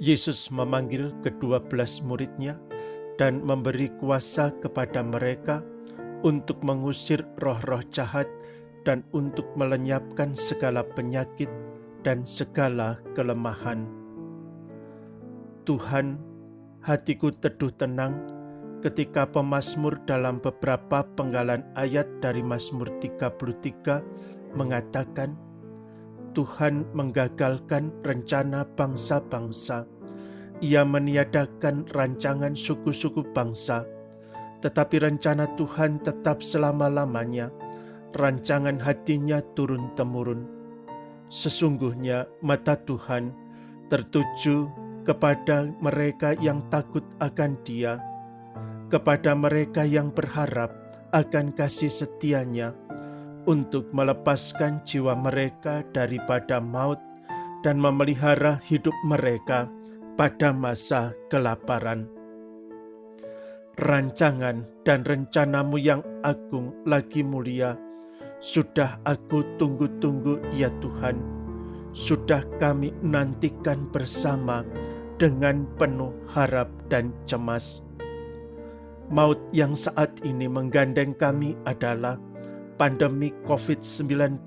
Yesus memanggil ke-12 murid-Nya dan memberi kuasa kepada mereka untuk mengusir roh-roh jahat dan untuk melenyapkan segala penyakit dan segala kelemahan. Tuhan, hatiku teduh tenang ketika pemazmur dalam beberapa penggalan ayat dari Mazmur 33 mengatakan, Tuhan menggagalkan rencana bangsa-bangsa. Ia meniadakan rancangan suku-suku bangsa. Tetapi rencana Tuhan tetap selama-lamanya. Rancangan hatinya turun-temurun. Sesungguhnya mata Tuhan tertuju kepada mereka yang takut akan Dia, kepada mereka yang berharap akan kasih setia-Nya, untuk melepaskan jiwa mereka daripada maut dan memelihara hidup mereka pada masa kelaparan. Rancangan dan rencanamu yang agung lagi mulia, sudah aku tunggu-tunggu ya Tuhan, sudah kami nantikan bersama dengan penuh harap dan cemas. Maut yang saat ini menggandeng kami adalah pandemi COVID-19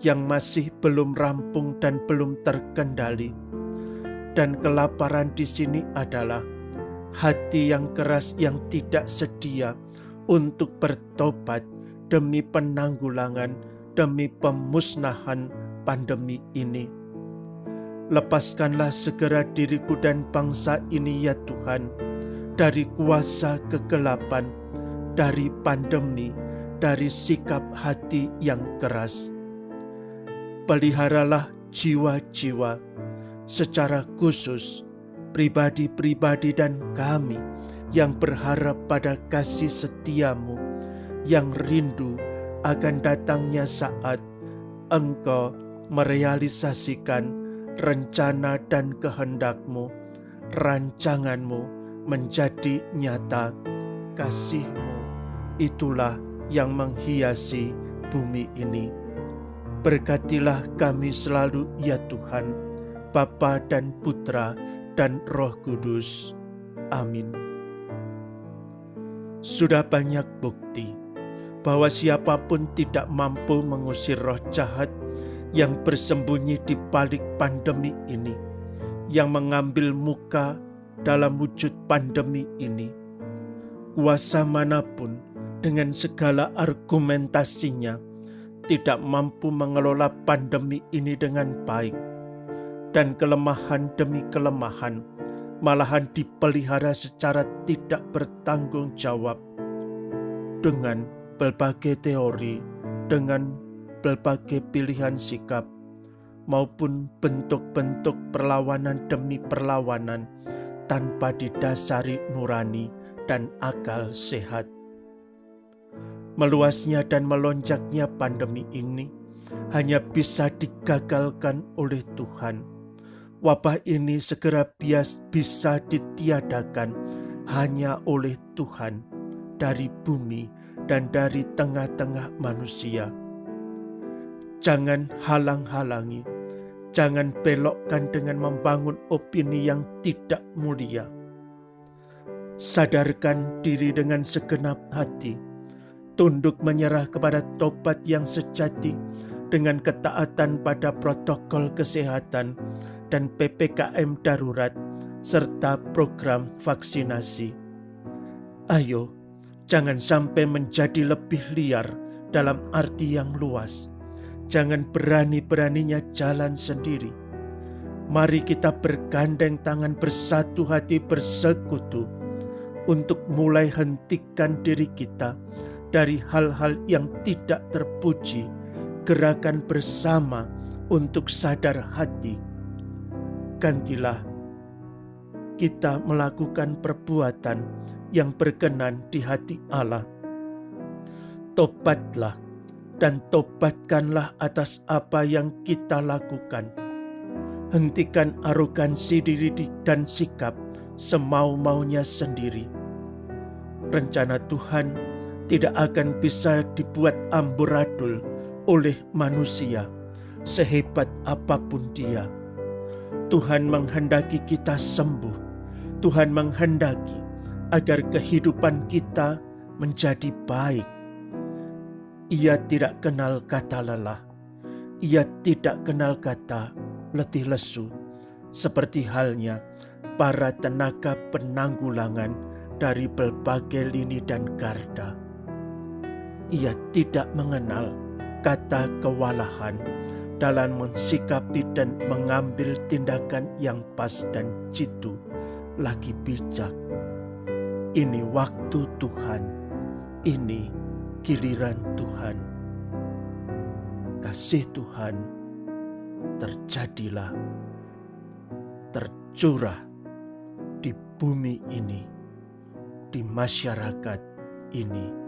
yang masih belum rampung dan belum terkendali. Dan kelaparan di sini adalah hati yang keras yang tidak sedia untuk bertobat demi penanggulangan, demi pemusnahan pandemi ini. Lepaskanlah segera diriku dan bangsa ini ya Tuhan, dari kuasa kegelapan, dari pandemi, dari sikap hati yang keras. Peliharalah jiwa-jiwa, secara khusus pribadi-pribadi dan kami yang berharap pada kasih setiamu, yang rindu akan datangnya saat Engkau merealisasikan rencana dan kehendakmu, rancanganmu menjadi nyata. Kasih-Mu itulah yang menghiasi bumi ini. Berkatilah kami selalu ya Tuhan, Bapa dan Putra dan Roh Kudus. Amin. Sudah banyak bukti bahwa siapapun tidak mampu mengusir roh jahat yang bersembunyi di balik pandemi ini, yang mengambil muka dalam wujud pandemi ini. Kuasa manapun dengan segala argumentasinya tidak mampu mengelola pandemi ini dengan baik, dan kelemahan demi kelemahan malahan dipelihara secara tidak bertanggung jawab dengan berbagai teori, dengan berbagai pilihan sikap, maupun bentuk-bentuk perlawanan demi perlawanan tanpa didasari nurani dan akal sehat. Meluasnya dan melonjaknya pandemi ini hanya bisa digagalkan oleh Tuhan. Wabah ini segera bisa ditiadakan hanya oleh Tuhan dari bumi dan dari tengah-tengah manusia. Jangan halang-halangi, jangan belokkan dengan membangun opini yang tidak mulia. Sadarkan diri dengan segenap hati, tunduk menyerah kepada tobat yang sejati dengan ketaatan pada protokol kesehatan dan PPKM darurat serta program vaksinasi. Ayo, jangan sampai menjadi lebih liar dalam arti yang luas. Jangan berani-beraninya jalan sendiri. Mari kita bergandeng tangan, bersatu hati, bersekutu untuk mulai hentikan diri kita dari hal-hal yang tidak terpuji. Gerakan bersama untuk sadar hati. Gantilah kita melakukan perbuatan yang berkenan di hati Allah. Tobatlah dan tobatkanlah atas apa yang kita lakukan. Hentikan arogansi diri dan sikap semau-maunya sendiri. Rencana Tuhan tidak akan bisa dibuat amburadul oleh manusia, sehebat apapun dia. Tuhan menghendaki kita sembuh. Tuhan menghendaki agar kehidupan kita menjadi baik. Ia tidak kenal kata lelah. Ia tidak kenal kata letih lesu, seperti halnya para tenaga penanggulangan dari berbagai lini dan garda. Ia tidak mengenal kata kewalahan dalam mensikapi dan mengambil tindakan yang pas dan jitu lagi bijak. Ini waktu Tuhan, ini giliran Tuhan. Kasih Tuhan terjadilah, tercurah di bumi ini, di masyarakat ini.